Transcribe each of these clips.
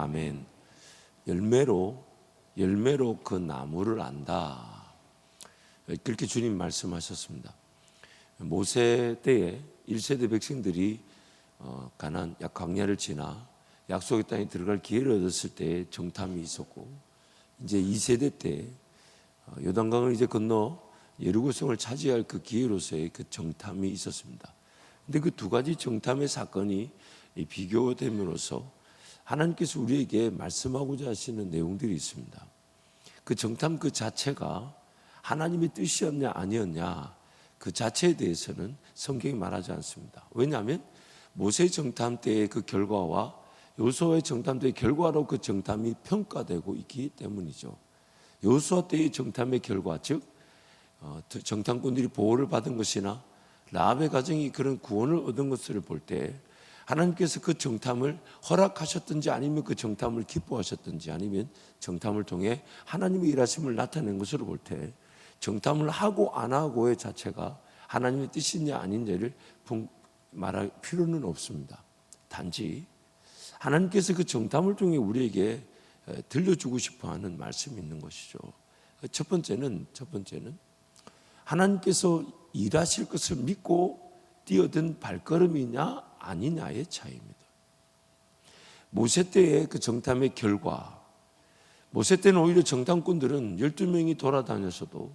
아멘. 열매로 그 나무를 안다. 그렇게 주님 말씀하셨습니다. 모세 때에 1세대 백성들이 가나안 광야를 지나 약속의 땅에 들어갈 기회를 얻었을 때 정탐이 있었고, 이제 2세대 때 요단강을 이제 건너 여리고성을 차지할 그 기회로서의 그 정탐이 있었습니다. 근데 그 두 가지 정탐의 사건이 비교됨으로써 하나님께서 우리에게 말씀하고자 하시는 내용들이 있습니다. 그 정탐 그 자체가 하나님의 뜻이었냐 아니었냐, 그 자체에 대해서는 성경이 말하지 않습니다. 왜냐하면 모세 정탐 때의 그 결과와 여호수아의 정탐 때의 결과로 그 정탐이 평가되고 있기 때문이죠. 여호수아 때의 정탐의 결과, 즉 정탐꾼들이 보호를 받은 것이나 라합의 가정이 그런 구원을 얻은 것을 볼 때 하나님께서 그 정탐을 허락하셨든지 아니면 그 정탐을 기뻐하셨든지 아니면 정탐을 통해 하나님의 일하심을 나타낸 것으로 볼 때 정탐을 하고 안 하고의 자체가 하나님의 뜻이냐 아닌지를 말할 필요는 없습니다. 단지 하나님께서 그 정탐을 통해 우리에게 들려주고 싶어하는 말씀이 있는 것이죠. 첫 번째는 하나님께서 일하실 것을 믿고 뛰어든 발걸음이냐 아니냐의 차이입니다. 모세 때의 그 정탐의 결과, 모세 때는 오히려 정탐꾼들은 12명이 돌아다녔어도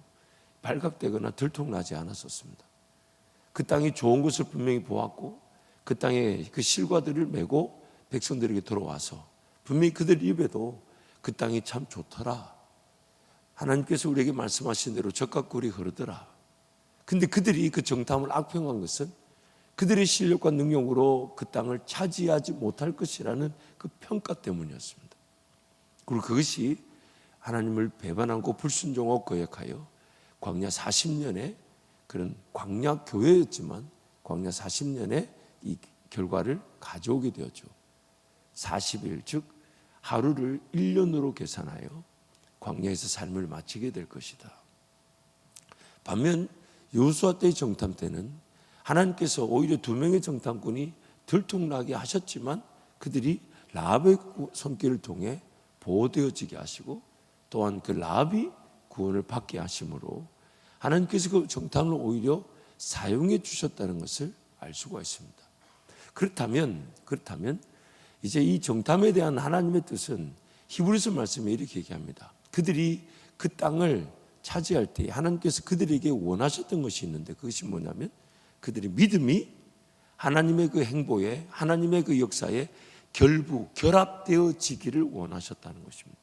발각되거나 들통나지 않았었습니다. 그 땅이 좋은 것을 분명히 보았고 그 땅에 그 실과들을 메고 백성들에게 들어와서 분명히 그들 입에도 그 땅이 참 좋더라, 하나님께서 우리에게 말씀하신 대로 젖과 꿀이 흐르더라. 근데 그들이 그 정탐을 악평한 것은 그들의 실력과 능력으로 그 땅을 차지하지 못할 것이라는 그 평가 때문이었습니다. 그리고 그것이 하나님을 배반하고 불순종하고 거역하여 광야 40년의 그런 광야 교회였지만 광야 40년의 이 결과를 가져오게 되었죠. 40일, 즉 하루를 1년으로 계산하여 광야에서 삶을 마치게 될 것이다. 반면 여호수아 때의 정탐 때는 하나님께서 오히려 2명의 정탐꾼이 들통나게 하셨지만 그들이 라합의 손길을 통해 보호되어지게 하시고 또한 그 라합이 구원을 받게 하심으로 하나님께서 그 정탐을 오히려 사용해 주셨다는 것을 알 수가 있습니다. 그렇다면 이제 이 정탐에 대한 하나님의 뜻은 히브리서 말씀에 이렇게 얘기합니다. 그들이 그 땅을 차지할 때 하나님께서 그들에게 원하셨던 것이 있는데 그것이 뭐냐면 그들의 믿음이 하나님의 그 행보에, 하나님의 그 역사에 결합되어지기를 원하셨다는 것입니다.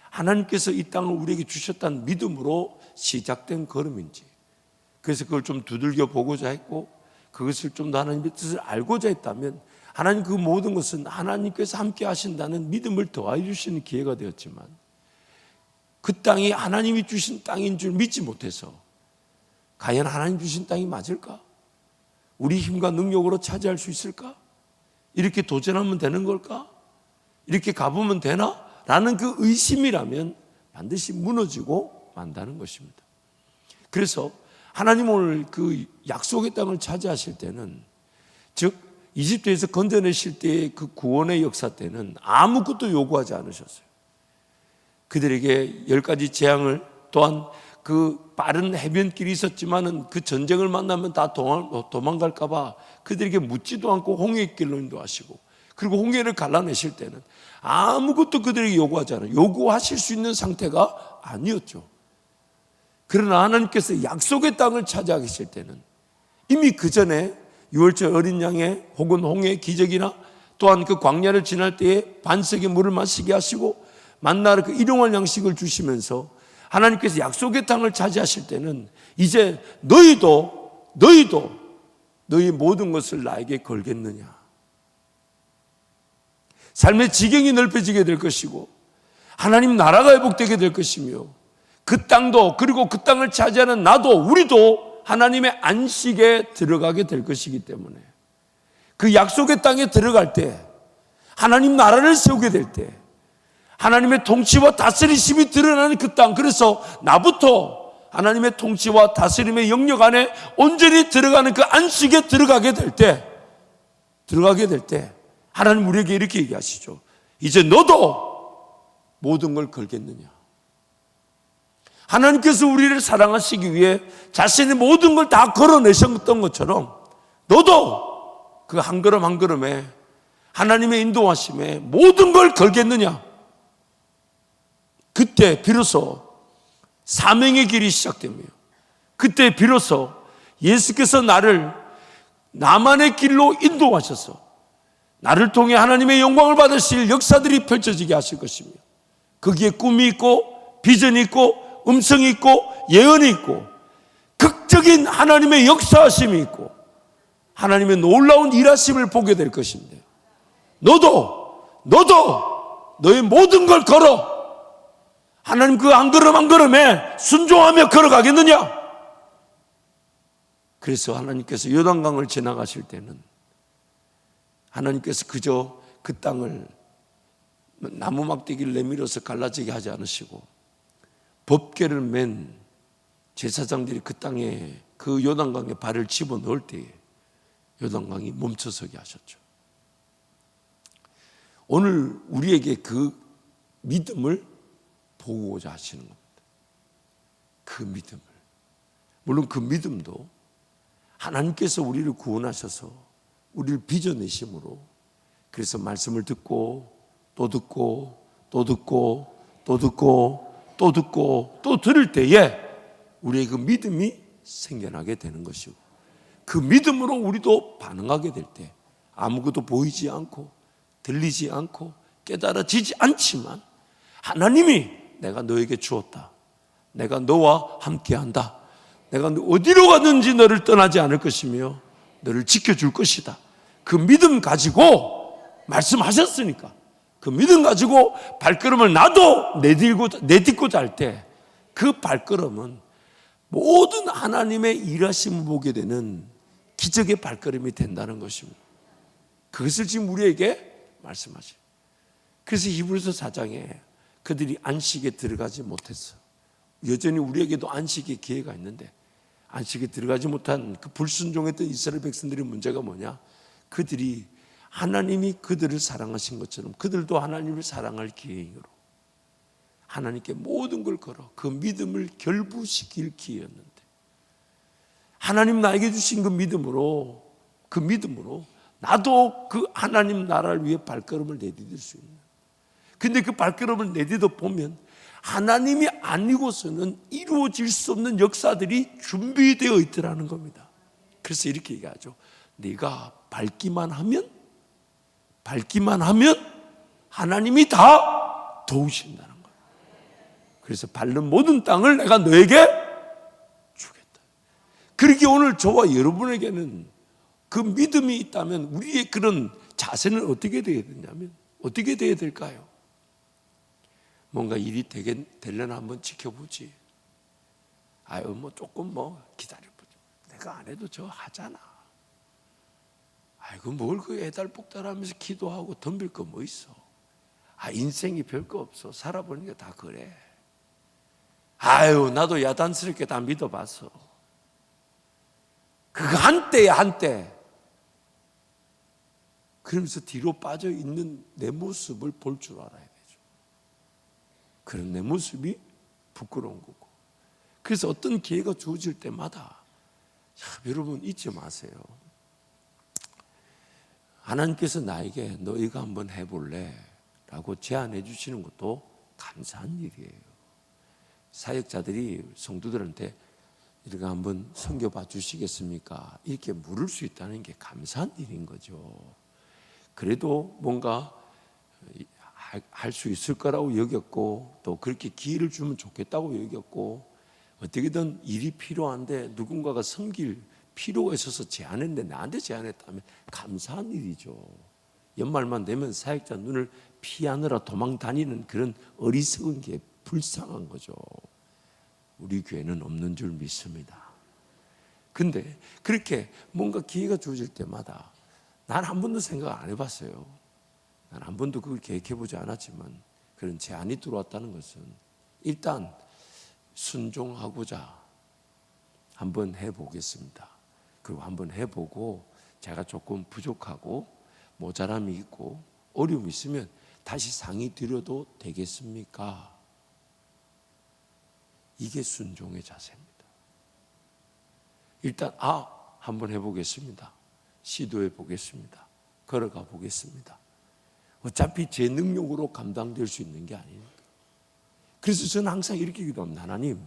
하나님께서 이 땅을 우리에게 주셨다는 믿음으로 시작된 걸음인지, 그래서 그걸 좀 두들겨 보고자 했고 그것을 좀 더 하나님의 뜻을 알고자 했다면 하나님 그 모든 것은 하나님께서 함께 하신다는 믿음을 더하여 주시는 기회가 되었지만 그 땅이 하나님이 주신 땅인 줄 믿지 못해서 과연 하나님 주신 땅이 맞을까? 우리 힘과 능력으로 차지할 수 있을까? 이렇게 도전하면 되는 걸까? 이렇게 가보면 되나? 라는 그 의심이라면 반드시 무너지고 만다는 것입니다. 그래서 하나님 오늘 그 약속의 땅을 차지하실 때는, 즉 이집트에서 건져내실 때의 그 구원의 역사 때는 아무것도 요구하지 않으셨어요. 그들에게 10가지 재앙을, 또한 그 빠른 해변길이 있었지만은 그 전쟁을 만나면 다 도망갈까 봐 그들에게 묻지도 않고 홍해의 길로 인도하시고, 그리고 홍해를 갈라내실 때는 아무것도 그들에게 요구하지 않아요. 요구하실 수 있는 상태가 아니었죠. 그러나 하나님께서 약속의 땅을 차지하실 때는 이미 그 전에 유월절 어린 양의 혹은 홍해의 기적이나 또한 그 광야를 지날 때에 반석의 물을 마시게 하시고 만나를 그 일용할 양식을 주시면서 하나님께서 약속의 땅을 차지하실 때는 이제 너희도 너희 모든 것을 나에게 걸겠느냐, 삶의 지경이 넓혀지게 될 것이고 하나님 나라가 회복되게 될 것이며 그 땅도, 그리고 그 땅을 차지하는 나도, 우리도 하나님의 안식에 들어가게 될 것이기 때문에 그 약속의 땅에 들어갈 때, 하나님 나라를 세우게 될 때 하나님의 통치와 다스리심이 드러나는 그 땅, 그래서 나부터 하나님의 통치와 다스림의 영역 안에 온전히 들어가는 그 안식에 들어가게 될 때 하나님 우리에게 이렇게 얘기하시죠. 이제 너도 모든 걸 걸겠느냐? 하나님께서 우리를 사랑하시기 위해 자신의 모든 걸 다 걸어내셨던 것처럼 너도 그 한 걸음 한 걸음에 하나님의 인도하심에 모든 걸 걸겠느냐? 그때 비로소 사명의 길이 시작됩니다. 그때 비로소 예수께서 나만의 길로 인도하셔서 나를 통해 하나님의 영광을 받으실 역사들이 펼쳐지게 하실 것이며, 거기에 꿈이 있고 비전이 있고 음성이 있고 예언이 있고 극적인 하나님의 역사하심이 있고 하나님의 놀라운 일하심을 보게 될 것인데, 너도 너의 모든 걸 걸어 하나님 그 한 걸음 한 걸음에 순종하며 걸어가겠느냐? 그래서 하나님께서 요단강을 지나가실 때는 하나님께서 그저 그 땅을 나무 막대기를 내밀어서 갈라지게 하지 않으시고 법궤를 맨 제사장들이 그 땅에 그 요단강에 발을 집어넣을 때에 요단강이 멈춰서게 하셨죠. 오늘 우리에게 그 믿음을 보고자 하시는 겁니다. 그 믿음을. 물론 그 믿음도 하나님께서 우리를 구원하셔서 우리를 빚어내심으로, 그래서 말씀을 듣고 또 듣고 또 듣고 또 듣고 또 듣고 또 들을 때에 우리의 그 믿음이 생겨나게 되는 것이고, 그 믿음으로 우리도 반응하게 될 때 아무것도 보이지 않고 들리지 않고 깨달아지지 않지만 하나님이 내가 너에게 주었다, 내가 너와 함께한다, 내가 어디로 가든지 너를 떠나지 않을 것이며 너를 지켜줄 것이다, 그 믿음 가지고 말씀하셨으니까 그 믿음 가지고 발걸음을 나도 내딛고자 할 때 그 발걸음은 모든 하나님의 일하심을 보게 되는 기적의 발걸음이 된다는 것입니다. 그것을 지금 우리에게 말씀하셔요. 그래서 히브리서 4장에 그들이 안식에 들어가지 못했어. 여전히 우리에게도 안식의 기회가 있는데 안식에 들어가지 못한 그 불순종했던 이스라엘 백성들의 문제가 뭐냐? 그들이 하나님이 그들을 사랑하신 것처럼 그들도 하나님을 사랑할 기회로 하나님께 모든 걸 걸어 그 믿음을 결부시킬 기회였는데, 하나님 나에게 주신 그 믿음으로 나도 그 하나님 나라를 위해 발걸음을 내디딜 수 있는, 근데 그 발걸음을 내디뎌 보면 하나님이 아니고서는 이루어질 수 없는 역사들이 준비되어 있더라는 겁니다. 그래서 이렇게 얘기하죠. 네가 밟기만 하면 하나님이 다 도우신다는 거예요. 그래서 밟는 모든 땅을 내가 너에게 주겠다. 그렇게 오늘 저와 여러분에게는 그 믿음이 있다면 우리의 그런 자세는 어떻게 되어야 되냐면, 어떻게 되어야 될까요? 뭔가 일이 되려나 한번 지켜보지. 조금 기다려보지. 내가 안 해도 저 하잖아. 뭘 그 애달복달 하면서 기도하고 덤빌 거 뭐 있어. 인생이 별거 없어. 살아보니까 다 그래. 나도 야단스럽게 다 믿어봤어. 그거 한때. 그러면서 뒤로 빠져 있는 내 모습을 볼 줄 알아야 되죠. 그런 내 모습이 부끄러운 거고. 그래서 어떤 기회가 주어질 때마다 여러분 잊지 마세요. 하나님께서 나에게 너희가 한번 해볼래? 라고 제안해 주시는 것도 감사한 일이에요. 사역자들이 성도들한테 이렇게 한번 섬겨봐 주시겠습니까? 이렇게 물을 수 있다는 게 감사한 일인 거죠. 그래도 뭔가 할 수 있을 거라고 여겼고, 또 그렇게 기회를 주면 좋겠다고 여겼고, 어떻게든 일이 필요한데 누군가가 섬길 필요가 있어서 제안했는데 나한테 제안했다면 감사한 일이죠. 연말만 되면 사역자 눈을 피하느라 도망 다니는 그런 어리석은 게 불쌍한 거죠. 우리 교회는 없는 줄 믿습니다. 근데 그렇게 뭔가 기회가 주어질 때마다 난 한 번도 생각 안 해봤어요. 난 한 번도 그걸 계획해보지 않았지만 그런 제안이 들어왔다는 것은 일단 순종하고자 한번 해보겠습니다. 그리고 한번 해보고 제가 조금 부족하고 모자람이 있고 어려움이 있으면 다시 상의 드려도 되겠습니까? 이게 순종의 자세입니다. 일단 한번 해보겠습니다. 시도해 보겠습니다. 걸어가 보겠습니다. 어차피 제 능력으로 감당될 수 있는 게 아니니까. 그래서 저는 항상 이렇게 기도합니다. 하나님,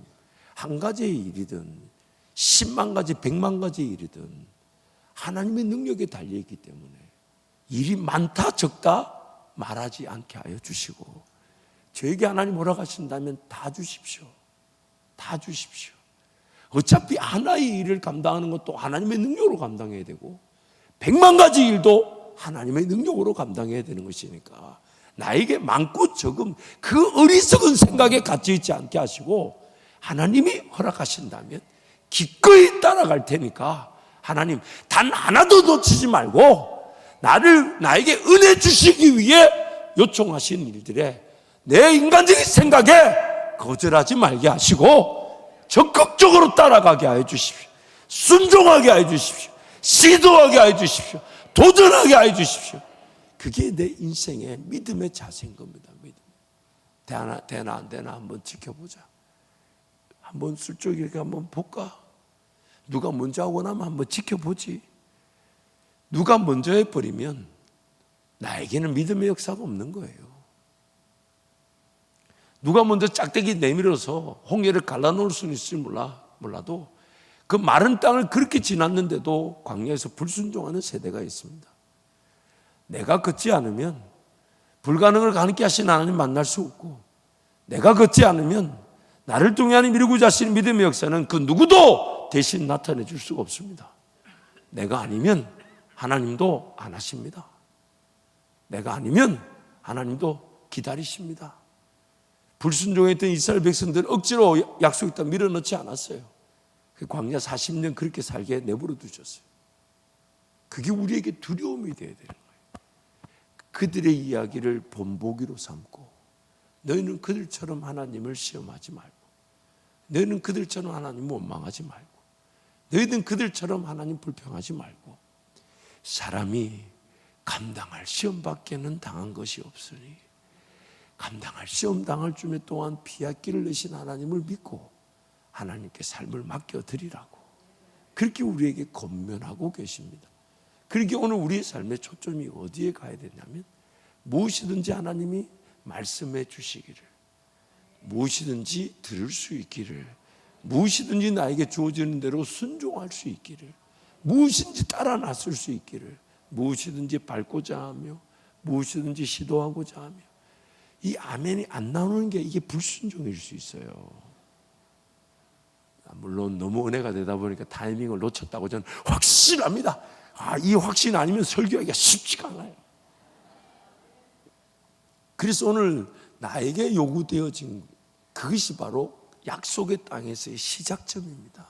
한 가지의 일이든 10만 가지, 100만 가지의 일이든 하나님의 능력에 달려있기 때문에 일이 많다 적다 말하지 않게 하여 주시고, 저에게 하나님 허락하신다면 다 주십시오. 다 주십시오. 어차피 하나의 일을 감당하는 것도 하나님의 능력으로 감당해야 되고 100만 가지 일도 하나님의 능력으로 감당해야 되는 것이니까 나에게 많고 적음 그 어리석은 생각에 갇혀있지 않게 하시고, 하나님이 허락하신다면 기꺼이 따라갈 테니까 하나님 단 하나도 놓치지 말고 나에게 은혜 주시기 위해 요청하신 일들에 내 인간적인 생각에 거절하지 말게 하시고 적극적으로 따라가게 하여 주십시오. 순종하게 하여 주십시오. 시도하게 하여 주십시오. 도전하게 하여 주십시오. 그게 내 인생의 믿음의 자세인 겁니다. 믿음. 되나 안 되나 한번 지켜보자. 한번 슬쩍 이렇게 한번 볼까? 누가 먼저 하고 나면 한번 지켜보지. 누가 먼저 해버리면 나에게는 믿음의 역사가 없는 거예요. 누가 먼저 짝대기 내밀어서 홍해를 갈라놓을 수는 있을지 몰라도 그 마른 땅을 그렇게 지났는데도 광야에서 불순종하는 세대가 있습니다. 내가 걷지 않으면 불가능을 가능케 하신 하나님 만날 수 없고, 내가 걷지 않으면 나를 통해 하나님 이루고자 하시는 믿음의 역사는 그 누구도 대신 나타내 줄 수가 없습니다. 내가 아니면 하나님도 안 하십니다. 내가 아니면 하나님도 기다리십니다. 불순종했던 이스라엘 백성들은 억지로 약속의 땅 밀어넣지 않았어요. 광야 40년 그렇게 살게 내버려 두셨어요. 그게 우리에게 두려움이 되어야 되는 거예요. 그들의 이야기를 본보기로 삼고, 너희는 그들처럼 하나님을 시험하지 말고, 너희는 그들처럼 하나님 원망하지 말고, 너희는 그들처럼 하나님 불평하지 말고, 사람이 감당할 시험밖에는 당한 것이 없으니 감당할 시험 당할 쯤에 또한 피할 길을 내신 하나님을 믿고 하나님께 삶을 맡겨드리라고 그렇게 우리에게 권면하고 계십니다. 그렇게 오늘 우리의 삶의 초점이 어디에 가야 되냐면, 무엇이든지 하나님이 말씀해 주시기를, 무엇이든지 들을 수 있기를, 무엇이든지 나에게 주어지는 대로 순종할 수 있기를, 무엇이든지 따라 나설 수 있기를, 무엇이든지 밟고자 하며 무엇이든지 시도하고자 하며. 이 아멘이 안 나오는 게 이게 불순종일 수 있어요. 물론 너무 은혜가 되다 보니까 타이밍을 놓쳤다고 저는 확신합니다. 이 확신 아니면 설교하기가 쉽지가 않아요. 그래서 오늘 나에게 요구되어진 그것이 바로 약속의 땅에서의 시작점입니다.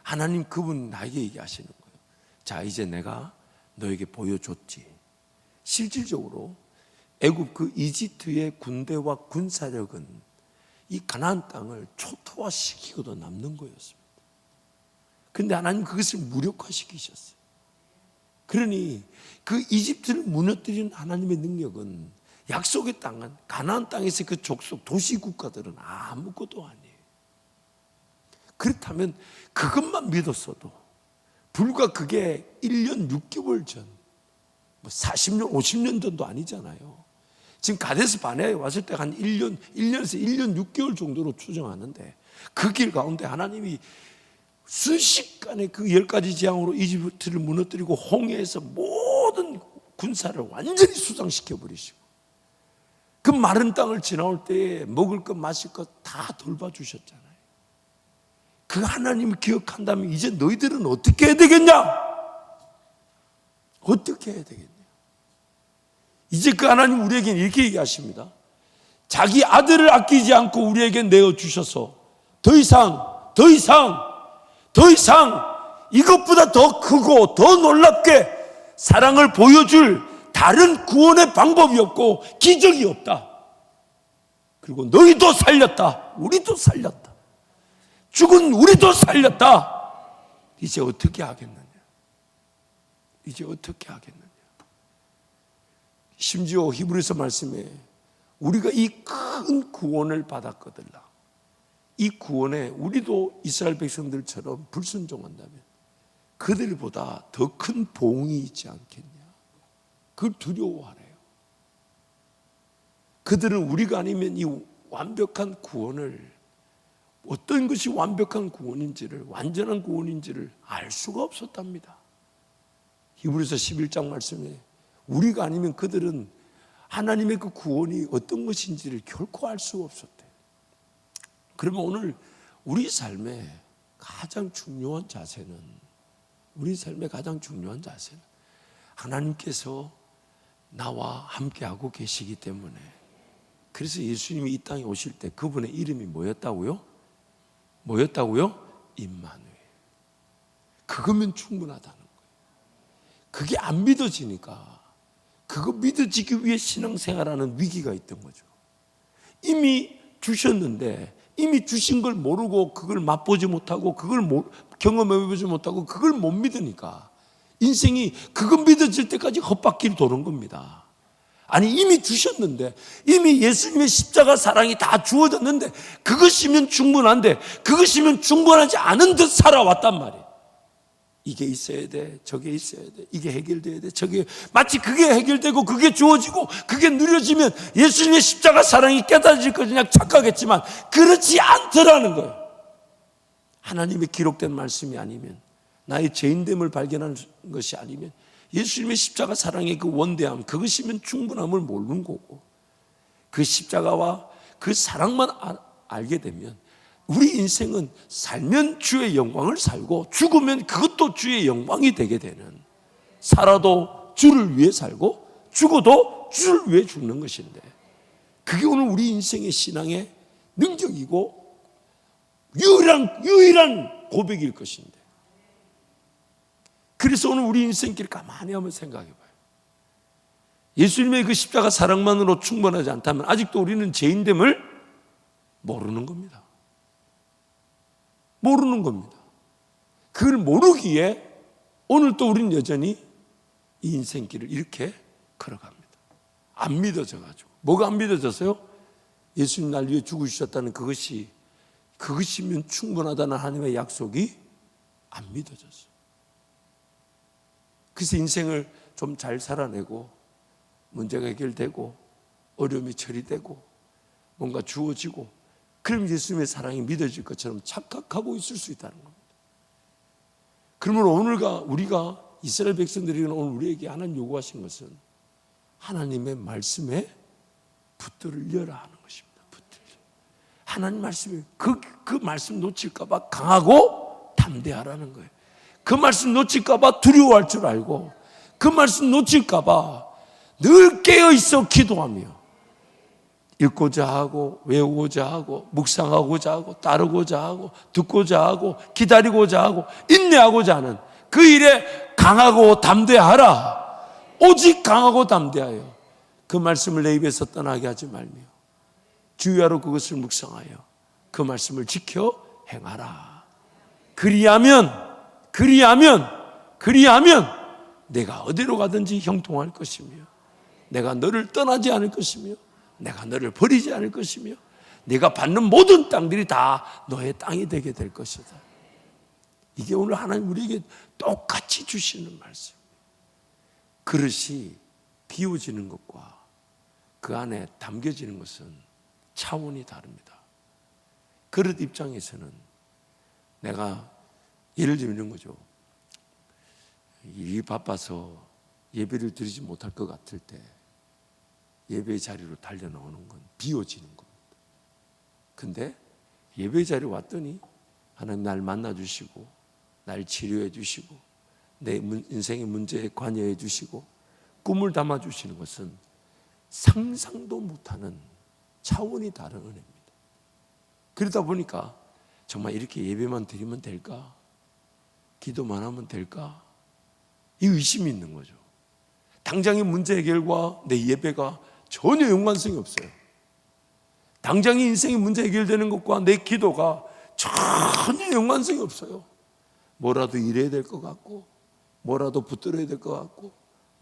하나님 그분 나에게 얘기하시는 거예요. 자, 이제 내가 너에게 보여줬지. 실질적으로 애굽 그 이집트의 군대와 군사력은 이 가나안 땅을 초토화시키고도 남는 거였습니다. 그런데 하나님 그것을 무력화시키셨어요. 그러니 그 이집트를 무너뜨리는 하나님의 능력은 약속의 땅은 가나안 땅에서 그 족속 도시 국가들은 아무것도 아니에요. 그렇다면 그것만 믿었어도 불과 그게 1년 6개월 전, 40년, 50년 전도 아니잖아요. 지금 가데스 바네아에 왔을 때 한 1년에서 1년 6개월 정도로 추정하는데, 그 길 가운데 하나님이 순식간에 그 10가지 재앙으로 이집트를 무너뜨리고 홍해에서 모든 군사를 완전히 수상시켜 버리시고, 그 마른 땅을 지나올 때에 먹을 것 마실 것 다 돌봐주셨잖아요. 그 하나님을 기억한다면 이제 너희들은 어떻게 해야 되겠냐? 어떻게 해야 되겠냐? 이제 그 하나님 우리에게는 이렇게 얘기하십니다. 자기 아들을 아끼지 않고 우리에게 내어주셔서 더 이상 이것보다 더 크고 더 놀랍게 사랑을 보여줄 다른 구원의 방법이 없고 기적이 없다. 그리고 너희도 살렸다. 우리도 살렸다. 죽은 우리도 살렸다. 이제 어떻게 하겠느냐? 이제 어떻게 하겠느냐? 심지어 히브리서 말씀에 우리가 이 큰 구원을 받았거든요. 이 구원에 우리도 이스라엘 백성들처럼 불순종한다면 그들보다 더 큰 보응이 있지 않겠냐. 그걸 두려워하래요. 그들은 우리가 아니면 이 완벽한 구원을, 어떤 것이 완벽한 구원인지를, 완전한 구원인지를 알 수가 없었답니다. 히브리서 11장 말씀에 우리가 아니면 그들은 하나님의 그 구원이 어떤 것인지를 결코 알 수가 없었대요. 그러면 오늘 우리 삶의 가장 중요한 자세는, 하나님께서 나와 함께하고 계시기 때문에, 그래서 예수님이 이 땅에 오실 때 그분의 이름이 뭐였다고요? 임마누엘. 그거면 충분하다는 거예요. 그게 안 믿어지니까, 그거 믿어지기 위해 신앙생활하는 위기가 있던 거죠. 이미 주셨는데 이미 주신 걸 모르고, 그걸 맛보지 못하고, 그걸 경험해보지 못하고, 그걸 못 믿으니까 인생이 그거 믿어질 때까지 헛바퀴를 도는 겁니다. 아니, 이미 주셨는데, 이미 예수님의 십자가 사랑이 다 주어졌는데, 그것이면 충분한데, 그것이면 충분하지 않은 듯 살아왔단 말이에요. 이게 있어야 돼, 저게 있어야 돼, 이게 해결돼야 돼, 저게, 마치 그게 해결되고 그게 주어지고 그게 누려지면 예수님의 십자가 사랑이 깨달아질 거냐 착각했지만 그렇지 않더라는 거예요. 하나님의 기록된 말씀이 아니면, 나의 죄인됨을 발견하는 것이 아니면, 예수님의 십자가 사랑의 그 원대함, 그것이면 충분함을 모르는 거고, 그 십자가와 그 사랑만 알게 되면 우리 인생은 살면 주의 영광을 살고, 죽으면 그것도 주의 영광이 되게 되는, 살아도 주를 위해 살고 죽어도 주를 위해 죽는 것인데, 그게 오늘 우리 인생의 신앙의 능력이고 유일한 고백일 것인데, 그래서 오늘 우리 인생길 가만히 한번 생각해 봐요. 예수님의 그 십자가 사랑만으로 충분하지 않다면 아직도 우리는 죄인됨을 모르는 겁니다. 그걸 모르기에 오늘 또 우리는 여전히 이 인생길을 이렇게 걸어갑니다. 안 믿어져가지고. 뭐가 안 믿어졌어요? 예수님 날 위해 죽으셨다는 그것이면 충분하다는 하나님의 약속이 안 믿어졌어요. 그래서 인생을 좀 잘 살아내고, 문제가 해결되고, 어려움이 처리되고, 뭔가 주어지고, 그럼 예수님의 사랑이 믿어질 것처럼 착각하고 있을 수 있다는 겁니다. 그러면 우리가 이스라엘 백성들이 오늘 우리에게 하나님 요구하신 것은 하나님의 말씀에 붙들을 여라 하는 것입니다. 하나님 말씀에 그 말씀 놓칠까 봐 강하고 담대하라는 거예요. 그 말씀 놓칠까 봐 두려워할 줄 알고, 그 말씀 놓칠까 봐 늘 깨어 있어 기도하며, 읽고자 하고, 외우고자 하고, 묵상하고자 하고, 따르고자 하고, 듣고자 하고, 기다리고자 하고, 인내하고자 하는 그 일에 강하고 담대하라. 오직 강하고 담대하여 그 말씀을 내 입에서 떠나게 하지 말며 주야로 그것을 묵상하여 그 말씀을 지켜 행하라. 그리하면 내가 어디로 가든지 형통할 것이며, 내가 너를 떠나지 않을 것이며, 내가 너를 버리지 않을 것이며, 네가 받는 모든 땅들이 다 너의 땅이 되게 될 것이다. 이게 오늘 하나님 우리에게 똑같이 주시는 말씀. 그릇이 비워지는 것과 그 안에 담겨지는 것은 차원이 다릅니다. 그릇 입장에서는 내가 예를 들면 이런 거죠. 일이 바빠서 예배를 드리지 못할 것 같을 때 예배 자리로 달려나오는 건 비워지는 겁니다. 근데 예배 자리에 왔더니 하나님 날 만나주시고, 날 치료해 주시고, 내 인생의 문제에 관여해 주시고, 꿈을 담아주시는 것은 상상도 못하는 차원이 다른 은혜입니다. 그러다 보니까 정말 이렇게 예배만 드리면 될까? 기도만 하면 될까? 이 의심이 있는 거죠. 당장의 문제 해결과 내 예배가 전혀 연관성이 없어요. 당장의 인생의 문제 해결되는 것과 내 기도가 전혀 연관성이 없어요. 뭐라도 이래야 될 것 같고, 뭐라도 붙들어야 될 것 같고,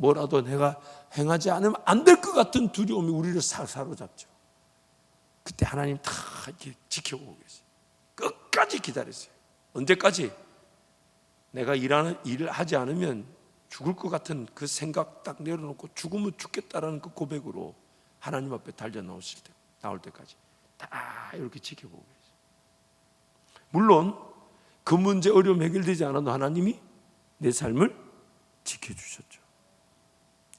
뭐라도 내가 행하지 않으면 안 될 것 같은 두려움이 우리를 사로잡죠. 그때 하나님 다 이렇게 지켜보고 계세요. 끝까지 기다리세요. 언제까지? 내가 일을 하지 않으면 죽을 것 같은 그 생각 딱 내려놓고 죽으면 죽겠다라는 그 고백으로 하나님 앞에 달려 나올 때까지 다 이렇게 지켜보고 계세요. 물론 그 문제 어려움 해결되지 않아도 하나님이 내 삶을 지켜주셨죠.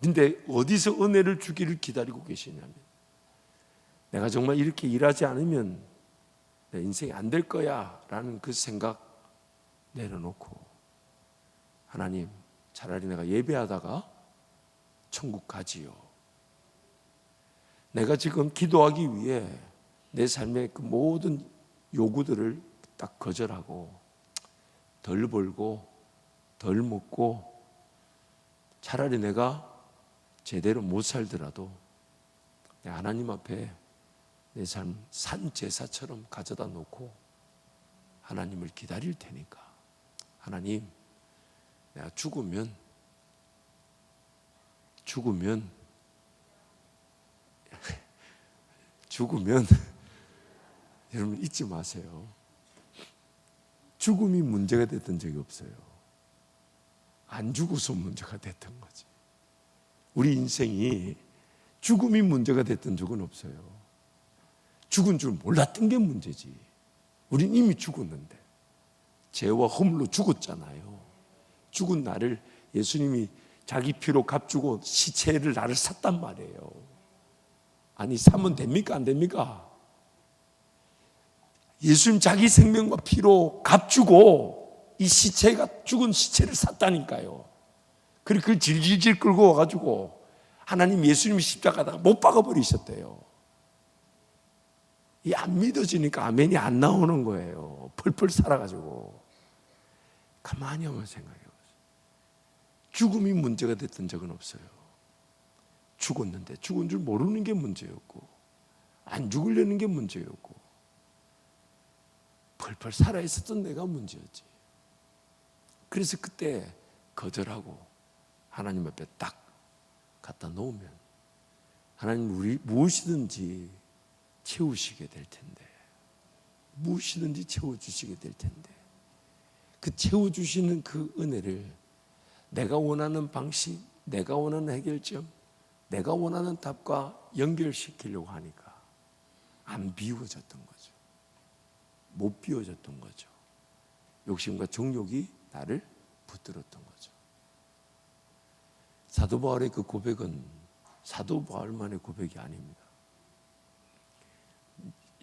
근데 어디서 은혜를 주기를 기다리고 계시냐면, 내가 정말 이렇게 일하지 않으면 내 인생이 안 될 거야 라는 그 생각 내려놓고, 하나님 차라리 내가 예배하다가 천국 가지요. 내가 지금 기도하기 위해 내 삶의 그 모든 요구들을 딱 거절하고 덜 벌고 덜 먹고 차라리 내가 제대로 못 살더라도 내 하나님 앞에 내 삶 산제사처럼 가져다 놓고 하나님을 기다릴 테니까, 하나님 내가 죽으면 여러분 잊지 마세요. 죽음이 문제가 됐던 적이 없어요. 안 죽어서 문제가 됐던 거지. 우리 인생이 죽음이 문제가 됐던 적은 없어요. 죽은 줄 몰랐던 게 문제지. 우린 이미 죽었는데 죄와 허물로 죽었잖아요. 죽은 나를 예수님이 자기 피로 값주고 시체를 나를 샀단 말이에요. 아니 사면 됩니까? 안 됩니까? 예수님 자기 생명과 피로 값주고 이 시체가 죽은 시체를 샀다니까요. 그리고 그걸 질질질 끌고 와가지고 하나님 예수님이 십자가에다가 못 박아버리셨대요. 이 안 믿어지니까 아멘이 안 나오는 거예요. 펄펄 살아가지고. 가만히 한번 생각해요. 죽음이 문제가 됐던 적은 없어요. 죽었는데 죽은 줄 모르는 게 문제였고, 안 죽으려는 게 문제였고, 펄펄 살아있었던 내가 문제였지. 그래서 그때 거절하고 하나님 앞에 딱 갖다 놓으면 하나님 우리 무엇이든지 채우시게 될 텐데, 무엇이든지 채워주시게 될 텐데, 그 채워주시는 그 은혜를 내가 원하는 방식, 내가 원하는 해결점, 내가 원하는 답과 연결시키려고 하니까 안 비워졌던 거죠. 못 비워졌던 거죠. 욕심과 정욕이 나를 붙들었던 거죠. 사도 바울의 그 고백은 사도 바울만의 고백이 아닙니다.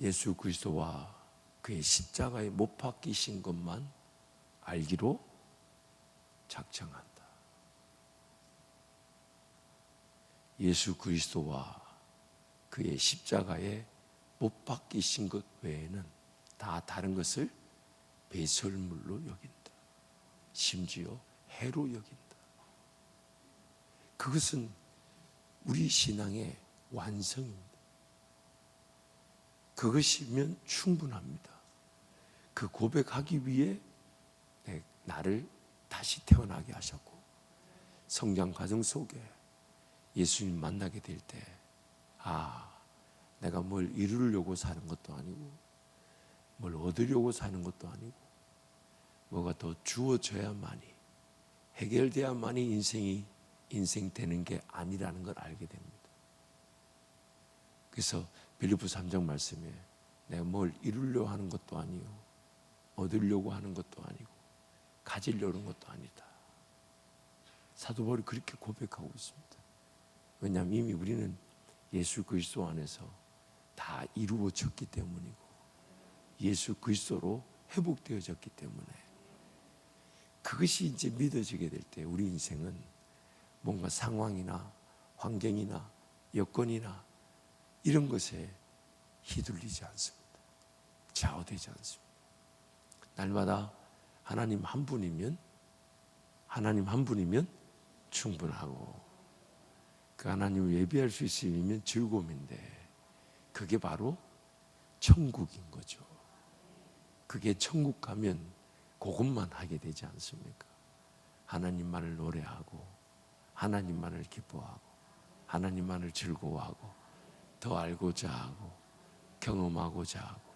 예수 그리스도와 그의 십자가에 못 박히신 것만 알기로 작정한다. 예수 그리스도와 그의 십자가에 못 박히신 것 외에는 다 다른 것을 배설물로 여긴다. 심지어 해로 여긴다. 그것은 우리 신앙의 완성입니다. 그것이면 충분합니다. 그 고백하기 위해 나를 다시 태어나게 하셨고, 성장 과정 속에 예수님 만나게 될 때, 내가 뭘 이루려고 사는 것도 아니고 뭘 얻으려고 사는 것도 아니고 뭐가 더 주어져야만이, 해결돼야만이 인생 되는 게 아니라는 걸 알게 됩니다. 그래서 빌립보서 3장 말씀에 내가 뭘 이루려고 하는 것도 아니요, 얻으려고 하는 것도 아니고 가지려고 하는 것도 아니다. 사도 바울이 그렇게 고백하고 있습니다. 왜냐하면 이미 우리는 예수 그리스도 안에서 다 이루어졌기 때문이고, 예수 그리스도로 회복되어졌기 때문에, 그것이 이제 믿어지게 될 때 우리 인생은 뭔가 상황이나 환경이나 여건이나 이런 것에 휘둘리지 않습니다. 좌우되지 않습니다. 날마다 하나님 한 분이면 충분하고, 그 하나님을 예배할 수 있으면 즐거움인데, 그게 바로 천국인 거죠. 그게 천국 가면 그것만 하게 되지 않습니까? 하나님만을 노래하고 하나님만을 기뻐하고 하나님만을 즐거워하고 더 알고자 하고 경험하고자 하고,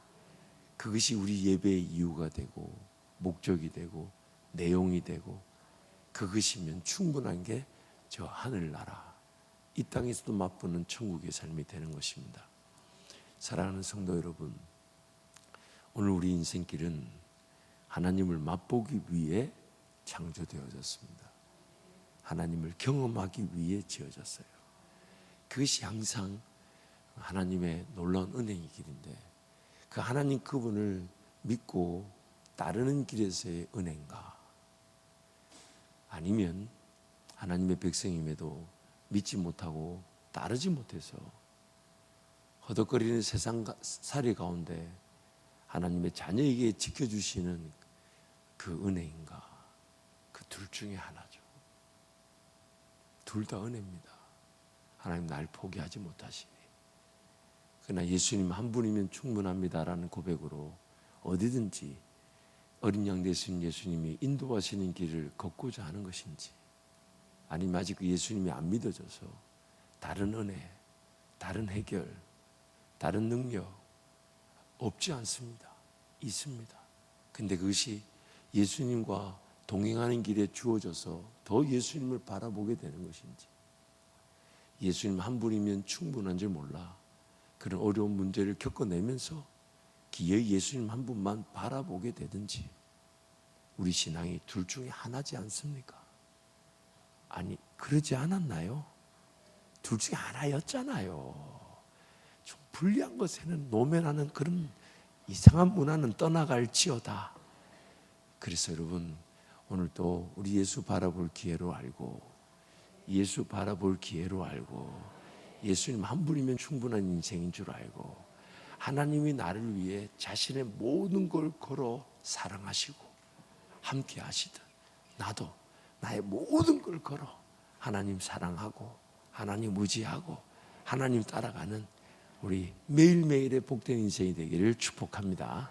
그것이 우리 예배의 이유가 되고 목적이 되고 내용이 되고, 그것이면 충분한 게 저 하늘나라, 이 땅에서도 맛보는 천국의 삶이 되는 것입니다. 사랑하는 성도 여러분, 오늘 우리 인생길은 하나님을 맛보기 위해 창조되어졌습니다. 하나님을 경험하기 위해 지어졌어요. 그것이 항상 하나님의 놀라운 은혜의 길인데, 그 하나님 그분을 믿고 따르는 길에서의 은혜인가, 아니면 하나님의 백성임에도 믿지 못하고 따르지 못해서 허덕거리는 세상살이 가운데 하나님의 자녀에게 지켜주시는 그 은혜인가, 그 둘 중에 하나죠. 둘 다 은혜입니다. 하나님 날 포기하지 못하시니. 그러나 예수님 한 분이면 충분합니다라는 고백으로 어디든지 어린 양 되신 예수님이 인도하시는 길을 걷고자 하는 것인지, 아니면 아직 그 예수님이 안 믿어져서 다른 은혜, 다른 해결, 다른 능력 없지 않습니다. 있습니다. 근데 그것이 예수님과 동행하는 길에 주어져서 더 예수님을 바라보게 되는 것인지, 예수님 한 분이면 충분한 줄 몰라 그런 어려운 문제를 겪어내면서 기어이 예수님 한 분만 바라보게 되든지, 우리 신앙이 둘 중에 하나지 않습니까? 아니, 그러지 않았나요? 둘 중에 하나였잖아요. 좀 불리한 것에는 노면하는 그런 이상한 문화는 떠나갈지어다. 그래서 여러분, 오늘 또 우리 예수 바라볼 기회로 알고, 예수 바라볼 기회로 알고, 예수님 한 분이면 충분한 인생인 줄 알고, 하나님이 나를 위해 자신의 모든 걸 걸어 사랑하시고 함께 하시듯, 나도 나의 모든 걸 걸어 하나님 사랑하고 하나님 의지하고 하나님 따라가는 우리 매일매일의 복된 인생이 되기를 축복합니다.